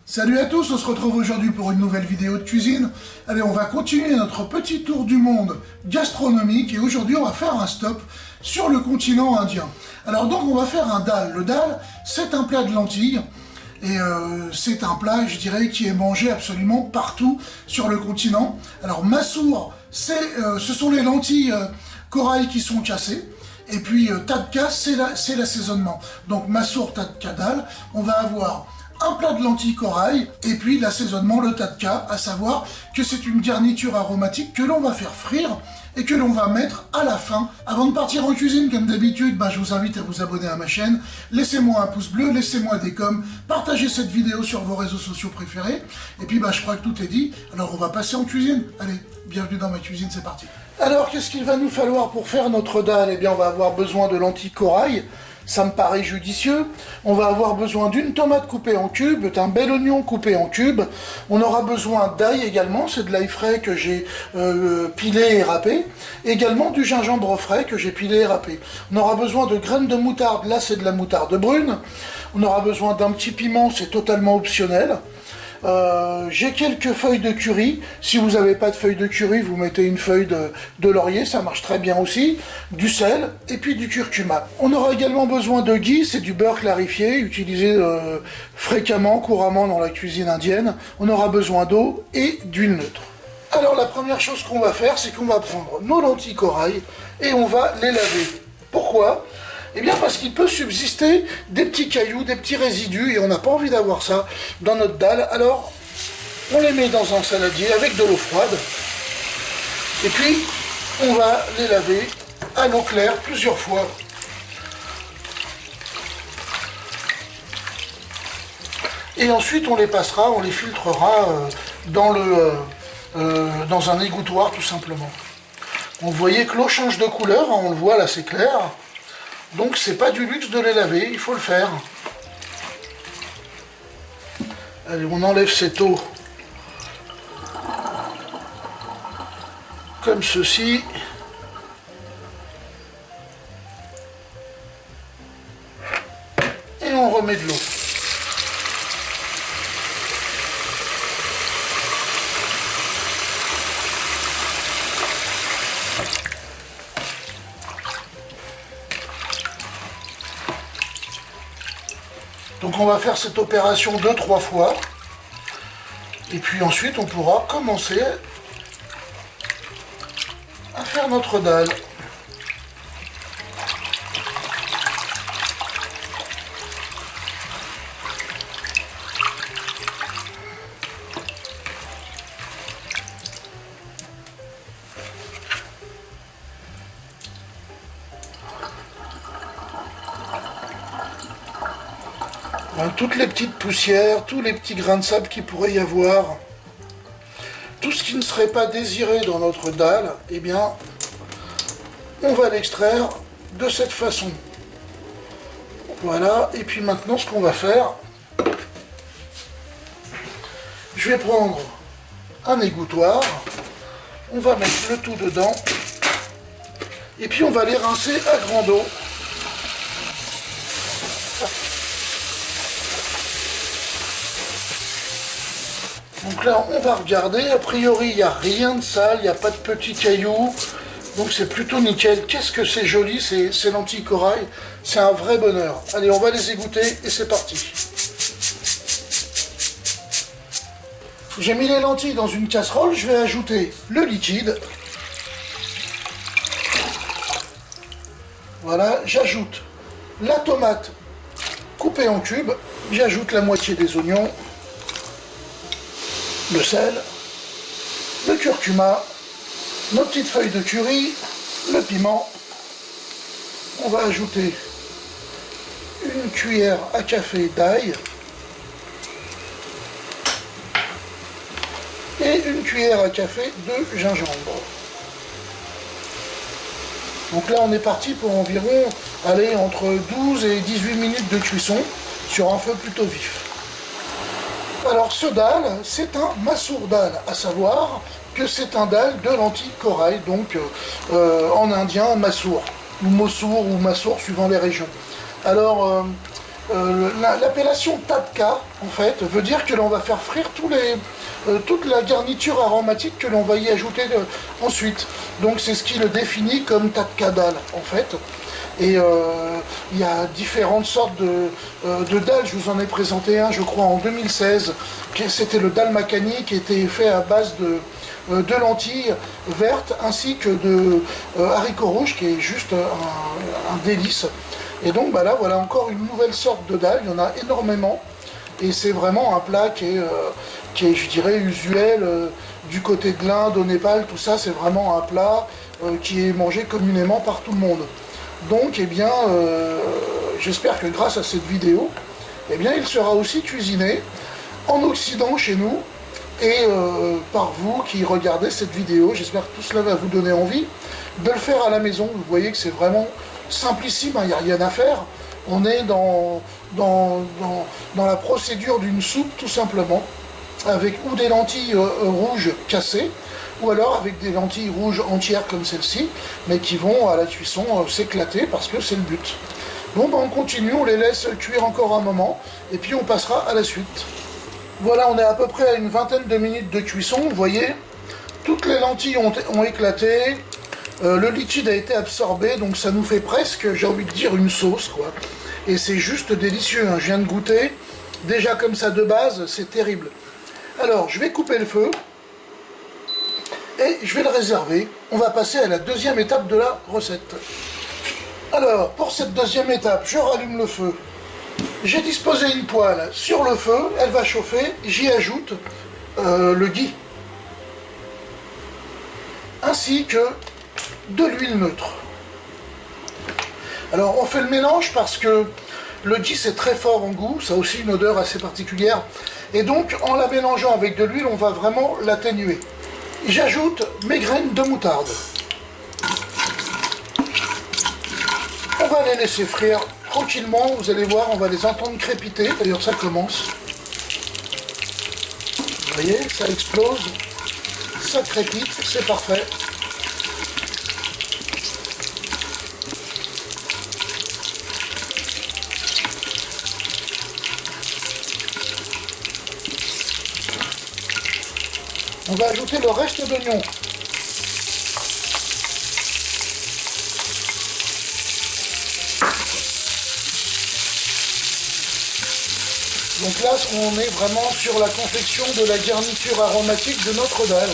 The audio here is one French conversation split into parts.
Salut à tous, on se retrouve aujourd'hui pour une nouvelle vidéo de cuisine. Allez, on va continuer notre petit tour du monde gastronomique et aujourd'hui on va faire un stop sur le continent indien. Alors donc on va faire un dal. Le dal, c'est un plat de lentilles et c'est un plat, je dirais, qui est mangé absolument partout sur le continent. Alors masour, ce sont les lentilles corail qui sont cassées. Et puis tadka, c'est l'assaisonnement. Donc masour, tadka, dal, on va avoir un plat de lentilles corail, et puis l'assaisonnement, le tadka, à savoir que c'est une garniture aromatique que l'on va faire frire et que l'on va mettre à la fin. Avant de partir en cuisine, comme d'habitude, je vous invite à vous abonner à ma chaîne, laissez-moi un pouce bleu, laissez-moi des coms, partagez cette vidéo sur vos réseaux sociaux préférés, et puis je crois que tout est dit, alors on va passer en cuisine. Allez, bienvenue dans ma cuisine, c'est parti. Alors, qu'est-ce qu'il va nous falloir pour faire notre dal? Eh bien, on va avoir besoin de lentilles corail. Ça me paraît judicieux. On va avoir besoin d'une tomate coupée en cubes, d'un bel oignon coupé en cubes. On aura besoin d'ail également, c'est de l'ail frais que j'ai pilé et râpé. Également du gingembre frais que j'ai pilé et râpé. On aura besoin de graines de moutarde, là c'est de la moutarde brune. On aura besoin d'un petit piment, c'est totalement optionnel. J'ai quelques feuilles de curry. Si vous n'avez pas de feuilles de curry, vous mettez une feuille de laurier, ça marche très bien aussi. Du sel et puis du curcuma. On aura également besoin de ghee, c'est du beurre clarifié, utilisé fréquemment, couramment dans la cuisine indienne. On aura besoin d'eau et d'huile neutre. Alors la première chose qu'on va faire, c'est qu'on va prendre nos lentilles corail et on va les laver. Pourquoi ? Eh bien parce qu'il peut subsister des petits cailloux, des petits résidus, et on n'a pas envie d'avoir ça dans notre dalle. Alors, on les met dans un saladier avec de l'eau froide, et puis on va les laver à l'eau claire plusieurs fois. Et ensuite on les passera, on les filtrera dans un égouttoir tout simplement. Vous voyez que l'eau change de couleur, hein, on le voit là, c'est clair. Donc c'est pas du luxe de les laver, il faut le faire. Allez, on enlève cette eau comme ceci. Et on remet de l'eau. Donc on va faire cette opération 2-3 fois. Et puis ensuite on pourra commencer à faire notre dalle. Toutes les petites poussières, tous les petits grains de sable qu'il pourrait y avoir, tout ce qui ne serait pas désiré dans notre dalle, eh bien, on va l'extraire de cette façon. Voilà, et puis maintenant, ce qu'on va faire, je vais prendre un égouttoir, on va mettre le tout dedans, et puis on va les rincer à grande eau. Donc là, on va regarder, a priori, il n'y a rien de sale, il n'y a pas de petits cailloux, donc c'est plutôt nickel. Qu'est-ce que c'est joli, ces lentilles corail, c'est un vrai bonheur. Allez, on va les égoutter et c'est parti. J'ai mis les lentilles dans une casserole, je vais ajouter le liquide. Voilà, j'ajoute la tomate coupée en cubes, j'ajoute la moitié des oignons, le sel, le curcuma, nos petites feuilles de curry, le piment. On va ajouter une cuillère à café d'ail et une cuillère à café de gingembre. Donc là on est parti pour environ entre 12 et 18 minutes de cuisson sur un feu plutôt vif. Alors ce dal, c'est un masour dal, à savoir que c'est un dal de lentilles corail, donc en indien masour. ou Mossour ou Massour suivant les régions. Alors l'appellation Tadka en fait veut dire que l'on va faire frire toute la garniture aromatique que l'on va y ajouter ensuite. Donc c'est ce qui le définit comme Tadka dal en fait. Et il y a différentes sortes de dalles. Je vous en ai présenté un, je crois, en 2016. C'était le dal makhani qui était fait à base de lentilles vertes ainsi que de haricots rouges, qui est juste un délice. Et donc bah là, voilà encore une nouvelle sorte de dalle. Il y en a énormément. Et c'est vraiment un plat qui est, je dirais, usuel du côté de l'Inde, au Népal, tout ça. C'est vraiment un plat qui est mangé communément par tout le monde. Donc, eh bien, j'espère que grâce à cette vidéo, eh bien, il sera aussi cuisiné en Occident chez nous et par vous qui regardez cette vidéo. J'espère que tout cela va vous donner envie de le faire à la maison. Vous voyez que c'est vraiment simplissime, il n'y a rien à faire. On est dans la procédure d'une soupe tout simplement, avec ou des lentilles rouges cassées, ou alors avec des lentilles rouges entières comme celle-ci, mais qui vont à la cuisson s'éclater parce que c'est le but. Bon, ben on continue, on les laisse cuire encore un moment, et puis on passera à la suite. Voilà, on est à peu près à une vingtaine de minutes de cuisson, vous voyez, toutes les lentilles ont éclaté, le liquide a été absorbé, donc ça nous fait presque, j'ai envie de dire, une sauce, quoi. Et c'est juste délicieux, hein. Je viens de goûter, déjà comme ça de base, c'est terrible. Alors, je vais couper le feu, et je vais le réserver. On va passer à la deuxième étape de la recette. Alors, pour cette deuxième étape, je rallume le feu. J'ai disposé une poêle sur le feu, elle va chauffer, j'y ajoute le ghee. Ainsi que de l'huile neutre. Alors, on fait le mélange parce que le ghee c'est très fort en goût, ça a aussi une odeur assez particulière. Et donc, en la mélangeant avec de l'huile, on va vraiment l'atténuer. J'ajoute mes graines de moutarde. On va les laisser frire tranquillement, vous allez voir, on va les entendre crépiter. D'ailleurs, ça commence. Vous voyez, ça explose, ça crépite, c'est parfait. On va ajouter le reste d'oignons. Donc là, on est vraiment sur la confection de la garniture aromatique de notre dalle.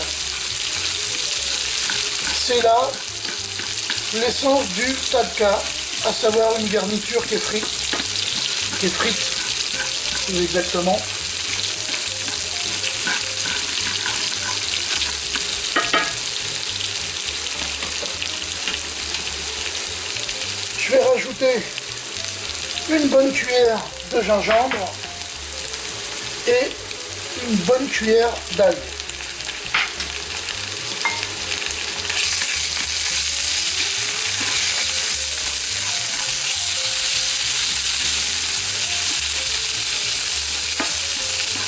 C'est là l'essence du tadka, à savoir une garniture qui est frite, plus exactement. Je vais rajouter une bonne cuillère de gingembre et une bonne cuillère d'ail.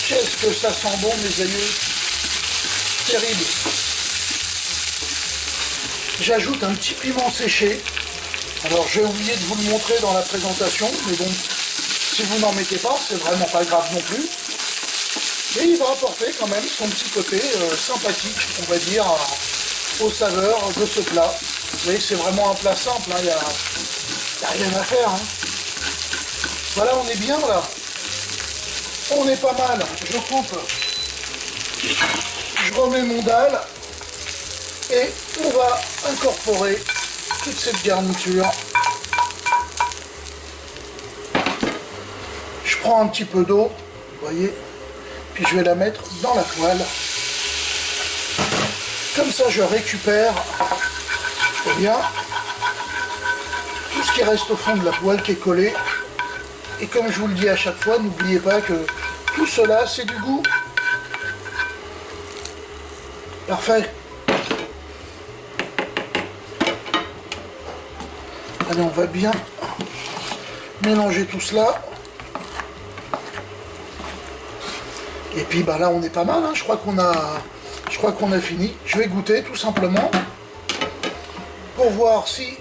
Qu'est-ce que ça sent bon, mes aïeux! Terrible! J'ajoute un petit piment séché. Alors j'ai oublié de vous le montrer dans la présentation, mais bon, si vous n'en mettez pas, c'est vraiment pas grave non plus. Et il va apporter quand même son petit côté sympathique, on va dire, aux saveurs de ce plat. Vous voyez, c'est vraiment un plat simple, il n'y a rien à faire. Hein. Voilà, on est bien là. On est pas mal. Je coupe. Je remets mon dalle. Et on va incorporer toute cette garniture. Je prends un petit peu d'eau, vous voyez, puis je vais la mettre dans la poêle. Comme ça, je récupère bien tout ce qui reste au fond de la poêle qui est collé. Et comme je vous le dis à chaque fois, n'oubliez pas que tout cela, c'est du goût. Parfait. Allez, on va bien mélanger tout cela. Et puis bah là on est pas mal, hein. Je crois qu'on a fini. Je vais goûter tout simplement pour voir si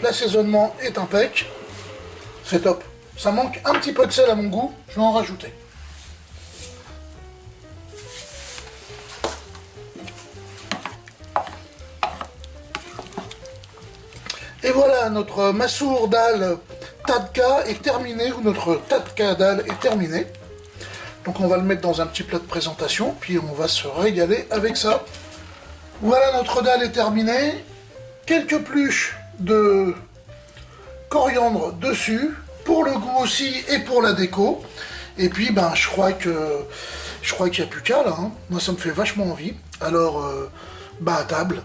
L'assaisonnement est impec. C'est top. Ça manque un petit peu de sel à mon goût, je vais en rajouter. Et voilà, notre Masour dal tadka est terminé, ou notre tadka dal est terminé. Donc on va le mettre dans un petit plat de présentation, puis on va se régaler avec ça. Voilà, notre dal est terminé. Quelques pluches de coriandre dessus, pour le goût aussi et pour la déco. Et puis ben je crois qu'il n'y a plus qu'à là, hein. Moi ça me fait vachement envie. Alors bah à table.